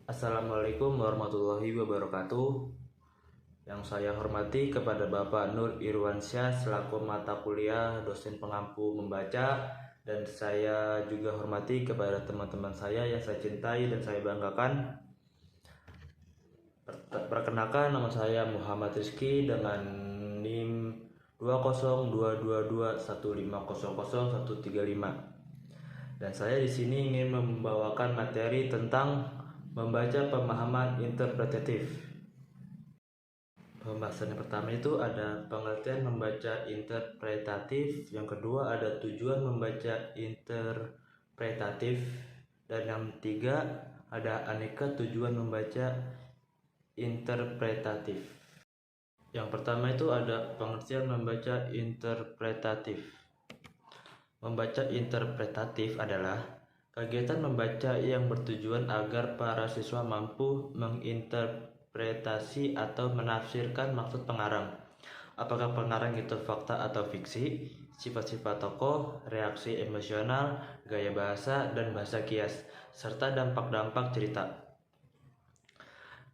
Assalamualaikum warahmatullahi wabarakatuh. Yang saya hormati kepada Bapak Nur Irwansyah selaku mata kuliah dosen pengampu membaca, dan saya juga hormati kepada teman-teman saya yang saya cintai dan saya banggakan. Perkenalkan, nama saya Muhammad Rizky dengan NIM 2022215000135. Dan saya di sini ingin membawakan materi tentang membaca pemahaman interpretatif. Pembahasan yang pertama itu ada pengertian membaca interpretatif, yang kedua ada tujuan membaca interpretatif, dan yang ketiga ada aneka tujuan membaca interpretatif. Yang pertama itu ada pengertian membaca interpretatif. Membaca interpretatif adalah kegiatan membaca yang bertujuan agar para siswa mampu menginterpretasi atau menafsirkan maksud pengarang. Apakah pengarang itu fakta atau fiksi, sifat-sifat tokoh, reaksi emosional, gaya bahasa, dan bahasa kias, serta dampak-dampak cerita.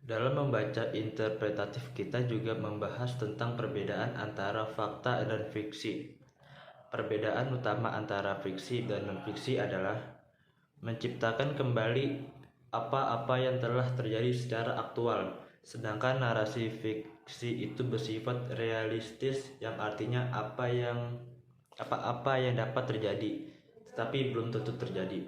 Dalam membaca interpretatif, kita juga membahas tentang perbedaan antara fakta dan fiksi. Perbedaan utama antara fiksi dan non-fiksi adalah menciptakan kembali apa-apa yang telah terjadi secara aktual, sedangkan narasi fiksi itu bersifat realistis, yang artinya apa-apa yang dapat terjadi tetapi belum tentu terjadi.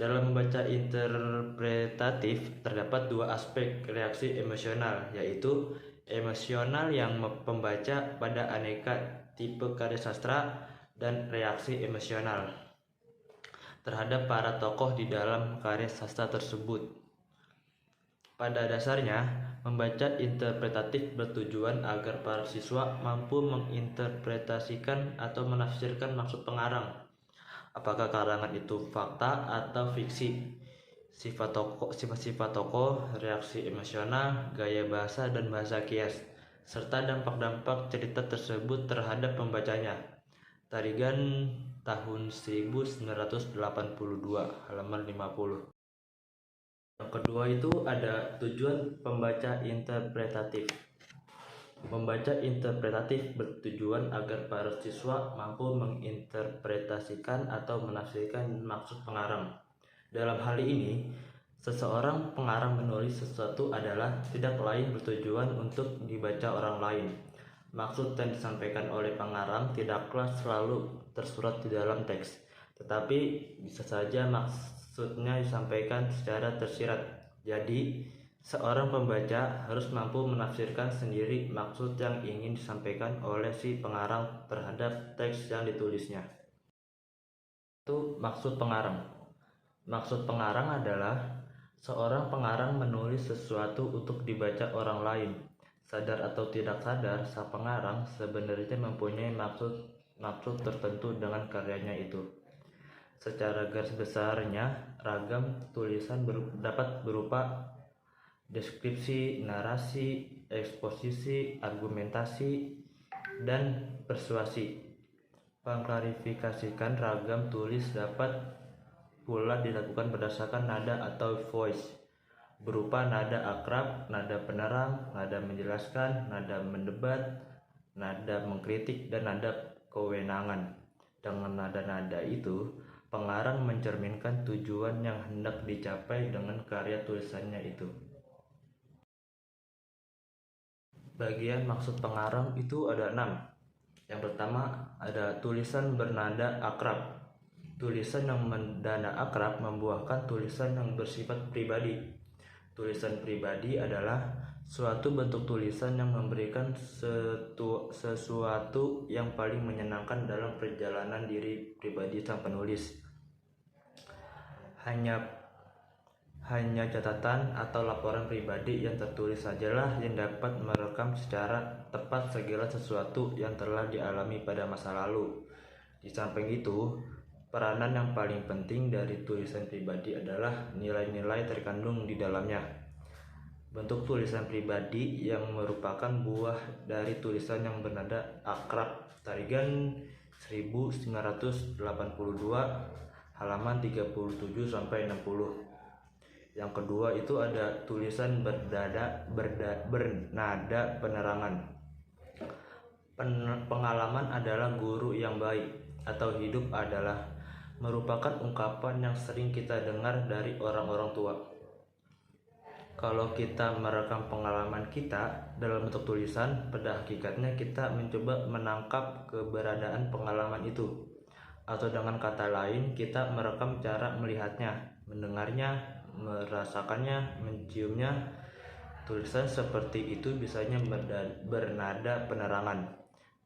Dalam membaca interpretatif terdapat dua aspek reaksi emosional, yaitu emosional yang pembaca pada aneka tipe karya sastra, dan reaksi emosional terhadap para tokoh di dalam karya sastra tersebut. Pada dasarnya, membaca interpretatif bertujuan agar para siswa mampu menginterpretasikan atau menafsirkan maksud pengarang. Apakah karangan itu fakta atau fiksi, sifat-sifat tokoh, reaksi emosional, gaya bahasa, dan bahasa kias, serta dampak-dampak cerita tersebut terhadap pembacanya. Tarigan tahun 1982, halaman 50. Yang kedua itu ada tujuan pembaca interpretatif. Membaca interpretatif bertujuan agar para siswa mampu menginterpretasikan atau menafsirkan maksud pengarang. Dalam hal ini, seseorang pengarang menulis sesuatu adalah tidak lain bertujuan untuk dibaca orang lain. Maksud yang disampaikan oleh pengarang tidaklah selalu tersurat di dalam teks, tetapi bisa saja maksudnya disampaikan secara tersirat. Jadi, seorang pembaca harus mampu menafsirkan sendiri maksud yang ingin disampaikan oleh si pengarang terhadap teks yang ditulisnya. Itu maksud pengarang. Maksud pengarang adalah seorang pengarang menulis sesuatu untuk dibaca orang lain. Sadar atau tidak sadar, sang pengarang sebenarnya mempunyai maksud tertentu dengan karyanya itu. Secara garis besarnya, ragam tulisan dapat berupa deskripsi, narasi, eksposisi, argumentasi, dan persuasi. Pengklarifikasikan ragam tulis dapat pula dilakukan berdasarkan nada atau voice, berupa nada akrab, nada penerang, nada menjelaskan, nada mendebat, nada mengkritik, dan nada kewenangan. Dengan nada-nada itu, pengarang mencerminkan tujuan yang hendak dicapai dengan karya tulisannya itu. Bagian maksud pengarang itu ada 6. Yang pertama ada tulisan bernada akrab. Tulisan yang bernada akrab membuahkan tulisan yang bersifat pribadi. Tulisan pribadi adalah suatu bentuk tulisan yang memberikan sesuatu yang paling menyenangkan dalam perjalanan diri pribadi sang penulis. Hanya catatan atau laporan pribadi yang tertulis sajalah yang dapat merekam secara tepat segala sesuatu yang telah dialami pada masa lalu. Di samping itu, peranan yang paling penting dari tulisan pribadi adalah nilai-nilai terkandung di dalamnya. Bentuk tulisan pribadi yang merupakan buah dari tulisan yang bernada akrab. Tarigan 1982, halaman 37 sampai 60. Yang kedua itu ada tulisan bernada penerangan. Pengalaman adalah guru yang baik, atau hidup adalah merupakan ungkapan yang sering kita dengar dari orang-orang tua. Kalau kita merekam pengalaman kita dalam bentuk tulisan, pada hakikatnya kita mencoba menangkap keberadaan pengalaman itu. Atau dengan kata lain, kita merekam cara melihatnya, mendengarnya, merasakannya, menciumnya. Tulisan seperti itu biasanya bernada penerangan,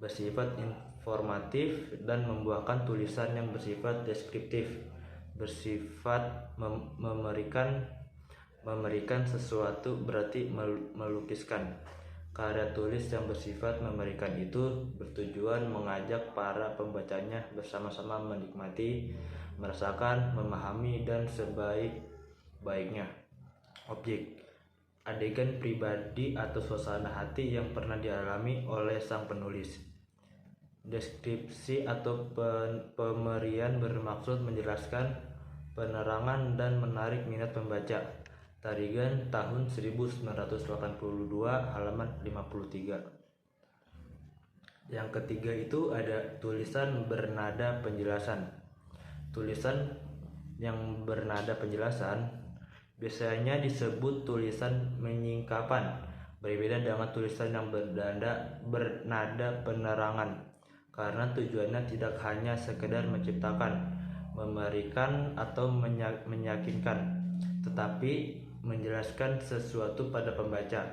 bersifat informatif dan membuahkan tulisan yang bersifat deskriptif, bersifat memberikan sesuatu, berarti melukiskan. Karya tulis yang bersifat memberikan itu bertujuan mengajak para pembacanya bersama-sama menikmati, merasakan, memahami, dan sebaik-baiknya objek, adegan pribadi atau suasana hati yang pernah dialami oleh sang penulis. Deskripsi atau pemerian bermaksud menjelaskan, penerangan, dan menarik minat pembaca. Tarigan tahun 1982 halaman 53. Yang ketiga itu ada tulisan bernada penjelasan. Tulisan yang bernada penjelasan biasanya disebut tulisan menyingkapan, berbeda dengan tulisan yang bernada penerangan, karena tujuannya tidak hanya sekedar menciptakan, memberikan, atau meyakinkan, tetapi menjelaskan sesuatu pada pembaca.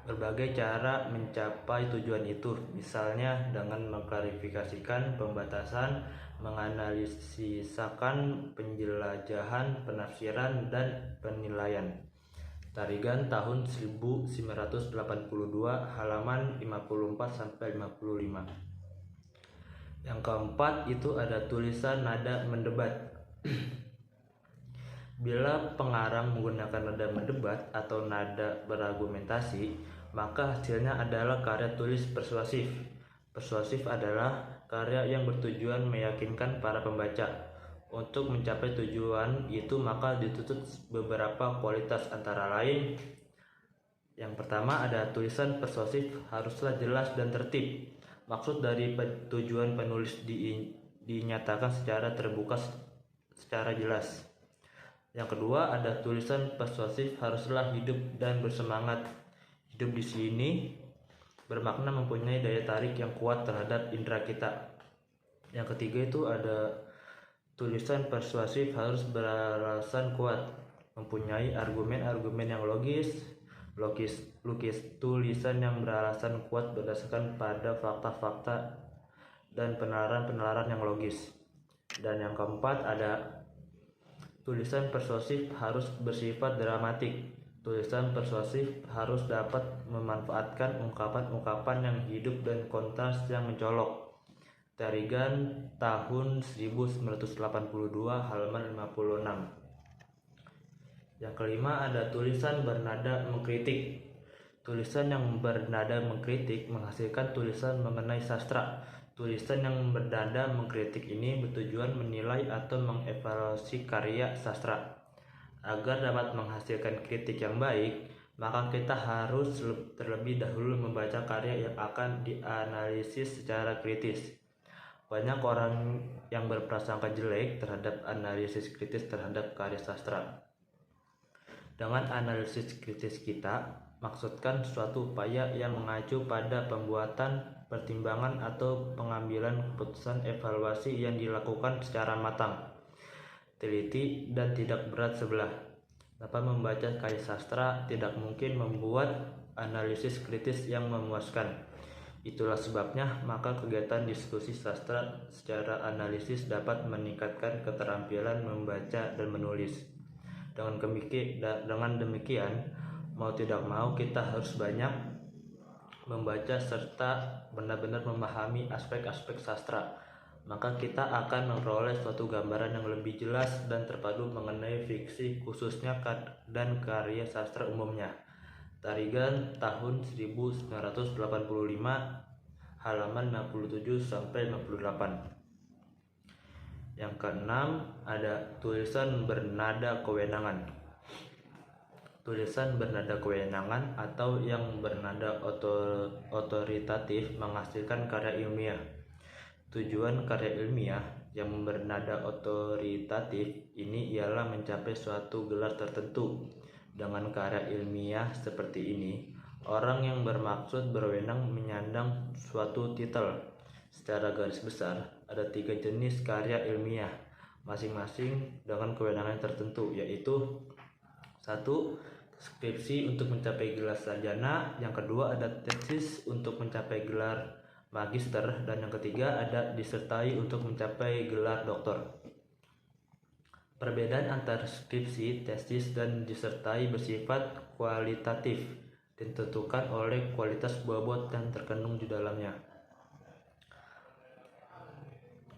Berbagai cara mencapai tujuan itu, misalnya dengan mengklarifikasikan pembatasan, menganalisakan penjelajahan, penafsiran, dan penilaian. Tarigan tahun 1982 halaman 54-55. Yang keempat itu ada tulisan nada mendebat. Bila pengarang menggunakan nada mendebat atau nada berargumentasi, maka hasilnya adalah karya tulis persuasif. Persuasif adalah karya yang bertujuan meyakinkan para pembaca. Untuk mencapai tujuan itu maka dituntut beberapa kualitas, antara lain: yang pertama ada tulisan persuasif haruslah jelas dan tertib. Maksud dari tujuan penulis dinyatakan secara terbuka, secara jelas. Yang kedua ada tulisan persuasif haruslah hidup dan bersemangat. Hidup di sini bermakna mempunyai daya tarik yang kuat terhadap indera kita. Yang ketiga itu ada tulisan persuasif harus beralasan kuat, mempunyai argumen-argumen yang logis. Tulisan yang beralasan kuat berdasarkan pada fakta-fakta dan penalaran-penalaran yang logis. Dan yang keempat ada tulisan persuasif harus bersifat dramatik. Tulisan persuasif harus dapat memanfaatkan ungkapan-ungkapan yang hidup dan kontras yang mencolok. Tarigan tahun 1982 halaman 56. Yang kelima ada tulisan bernada mengkritik. Tulisan yang bernada mengkritik menghasilkan tulisan mengenai sastra. Tulisan yang bernada mengkritik ini bertujuan menilai atau mengevaluasi karya sastra. Agar dapat menghasilkan kritik yang baik, maka kita harus terlebih dahulu membaca karya yang akan dianalisis secara kritis. Banyak orang yang berprasangka jelek terhadap analisis kritis terhadap karya sastra. Dengan analisis kritis kita maksudkan suatu upaya yang mengacu pada pembuatan, pertimbangan, atau pengambilan keputusan evaluasi yang dilakukan secara matang, teliti, dan tidak berat sebelah. Dapat membaca karya sastra tidak mungkin membuat analisis kritis yang memuaskan. Itulah sebabnya maka kegiatan diskusi sastra secara analisis dapat meningkatkan keterampilan membaca dan menulis. Dengan demikian, mau tidak mau kita harus banyak membaca serta benar-benar memahami aspek-aspek sastra. Maka kita akan memperoleh suatu gambaran yang lebih jelas dan terpadu mengenai fiksi khususnya dan karya sastra umumnya. Tarigan tahun 1985 halaman 57-58. Yang keenam ada tulisan bernada kewenangan. Tulisan bernada kewenangan atau yang bernada otoritatif menghasilkan karya ilmiah. Tujuan karya ilmiah yang bernada otoritatif ini ialah mencapai suatu gelar tertentu. Dengan karya ilmiah seperti ini, orang yang bermaksud berwenang menyandang suatu titel. Secara garis besar, ada 3 jenis karya ilmiah, masing-masing dengan kewenangan tertentu, yaitu 1. Skripsi untuk mencapai gelar sarjana. Yang kedua ada tesis untuk mencapai gelar magister. Dan yang ketiga ada disertai untuk mencapai gelar doktor. Perbedaan antara skripsi, tesis, dan disertai bersifat kualitatif, ditentukan oleh kualitas bobot yang terkandung di dalamnya.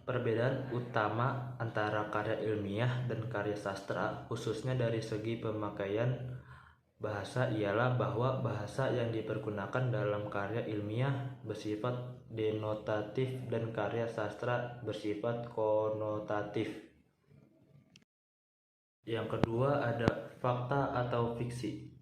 Perbedaan utama antara karya ilmiah dan karya sastra, khususnya dari segi pemakaian bahasa, ialah bahwa bahasa yang dipergunakan dalam karya ilmiah bersifat denotatif dan karya sastra bersifat konotatif. Yang kedua ada fakta atau fiksi.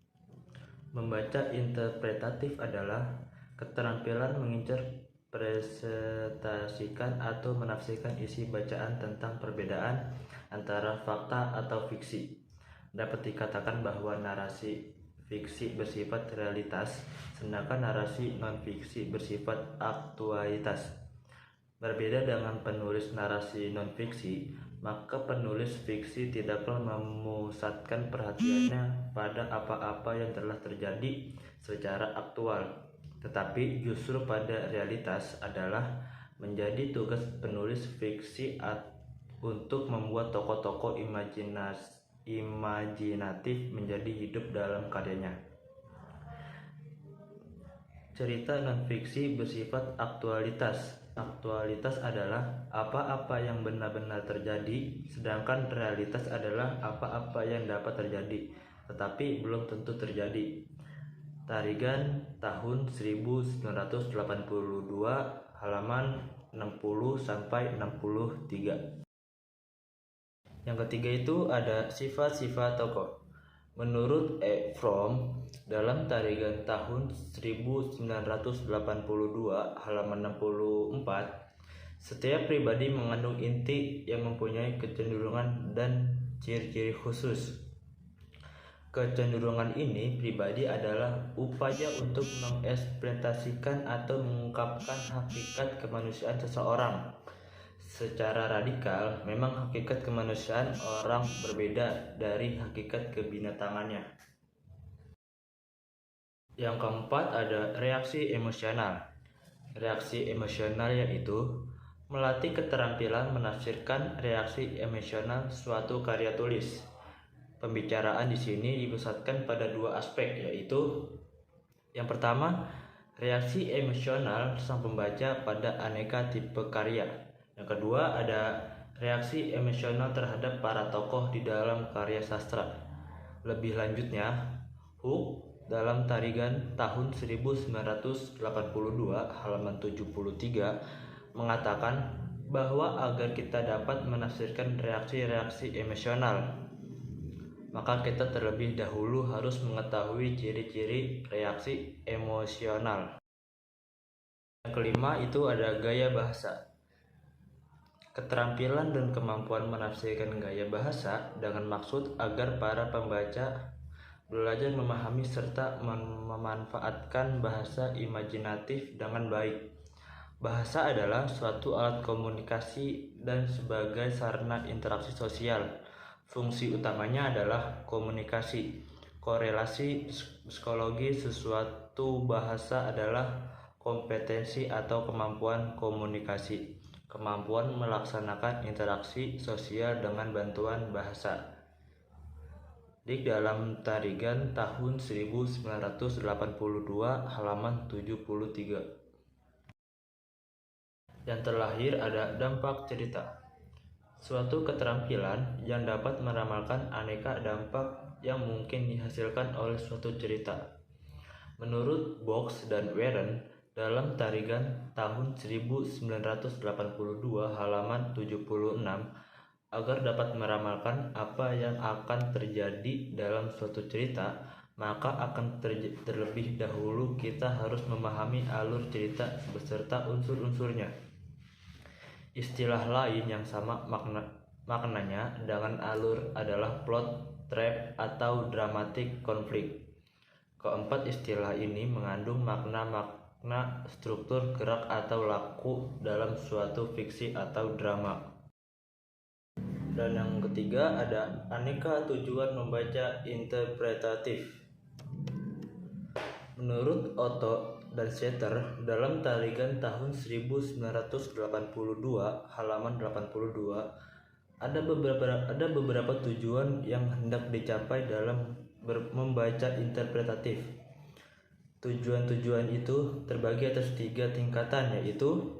Membaca interpretatif adalah keterampilan menginterpretasikan atau menafsirkan isi bacaan tentang perbedaan antara fakta atau fiksi. Dapat dikatakan bahwa narasi fiksi bersifat realitas, sedangkan narasi non-fiksi bersifat aktualitas. Berbeda dengan penulis narasi non-fiksi, maka penulis fiksi tidaklah memusatkan perhatiannya pada apa-apa yang telah terjadi secara aktual, tetapi justru pada realitas. Adalah menjadi tugas penulis fiksi untuk membuat tokoh-tokoh imajinatif menjadi hidup dalam karyanya. Cerita non-fiksi bersifat aktualitas. Aktualitas adalah apa-apa yang benar-benar terjadi, sedangkan realitas adalah apa-apa yang dapat terjadi, tetapi belum tentu terjadi. Tarigan tahun 1982 halaman 60-63. Yang ketiga itu ada sifat-sifat tokoh. Menurut E. Fromm, dalam Tarigan tahun 1982 halaman 64, setiap pribadi mengandung inti yang mempunyai kecenderungan dan ciri-ciri khusus. Kecenderungan ini pribadi adalah upaya untuk mengekspresikan atau mengungkapkan hakikat kemanusiaan seseorang. Secara radikal, memang hakikat kemanusiaan orang berbeda dari hakikat kebinatangannya. Yang keempat ada reaksi emosional. Reaksi emosional yaitu melatih keterampilan menafsirkan reaksi emosional suatu karya tulis. Pembicaraan di sini dipusatkan pada 2 aspek, yaitu yang pertama, reaksi emosional sang pembaca pada aneka tipe karya. Yang kedua ada reaksi emosional terhadap para tokoh di dalam karya sastra. Lebih lanjutnya, Hook dalam Tarigan tahun 1982 halaman 73 mengatakan bahwa agar kita dapat menafsirkan reaksi-reaksi emosional, maka kita terlebih dahulu harus mengetahui ciri-ciri reaksi emosional. Yang kelima itu ada gaya bahasa. Keterampilan dan kemampuan menafsirkan gaya bahasa dengan maksud agar para pembaca belajar memahami serta memanfaatkan bahasa imajinatif dengan baik. Bahasa adalah suatu alat komunikasi dan sebagai sarana interaksi sosial. Fungsi utamanya adalah komunikasi. Korelasi psikologi sesuatu bahasa adalah kompetensi atau kemampuan komunikasi, kemampuan melaksanakan interaksi sosial dengan bantuan bahasa. Di dalam Tarigan tahun 1982 halaman 73. Yang terakhir ada dampak cerita. Suatu keterampilan yang dapat meramalkan aneka dampak yang mungkin dihasilkan oleh suatu cerita. Menurut Box dan Warren, dalam Tarigan tahun 1982 halaman 76, Agar dapat meramalkan apa yang akan terjadi dalam suatu cerita, maka akan terlebih dahulu kita harus memahami alur cerita beserta unsur-unsurnya. Istilah lain yang sama maknanya dengan alur adalah plot, trap, atau dramatic konflik. Keempat istilah ini mengandung makna struktur gerak atau laku dalam suatu fiksi atau drama. Dan yang ketiga ada aneka tujuan membaca interpretatif. Menurut Otto dan Setter dalam Tarigan tahun 1982 halaman 82 ada beberapa tujuan yang hendak dicapai dalam membaca interpretatif. Tujuan-tujuan itu terbagi atas 3 tingkatan, yaitu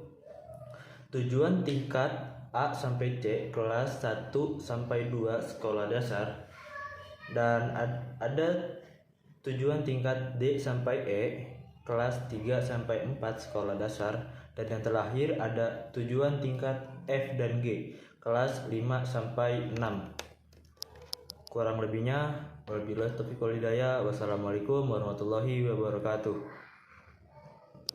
tujuan tingkat A sampai C kelas 1 sampai 2 sekolah dasar, dan ada tujuan tingkat D sampai E kelas 3 sampai 4 sekolah dasar, dan yang terakhir ada tujuan tingkat F dan G kelas 5 sampai 6. Kurang lebihnya wabillahi taufiq wal hidayah. Wassalamualaikum warahmatullahi wabarakatuh.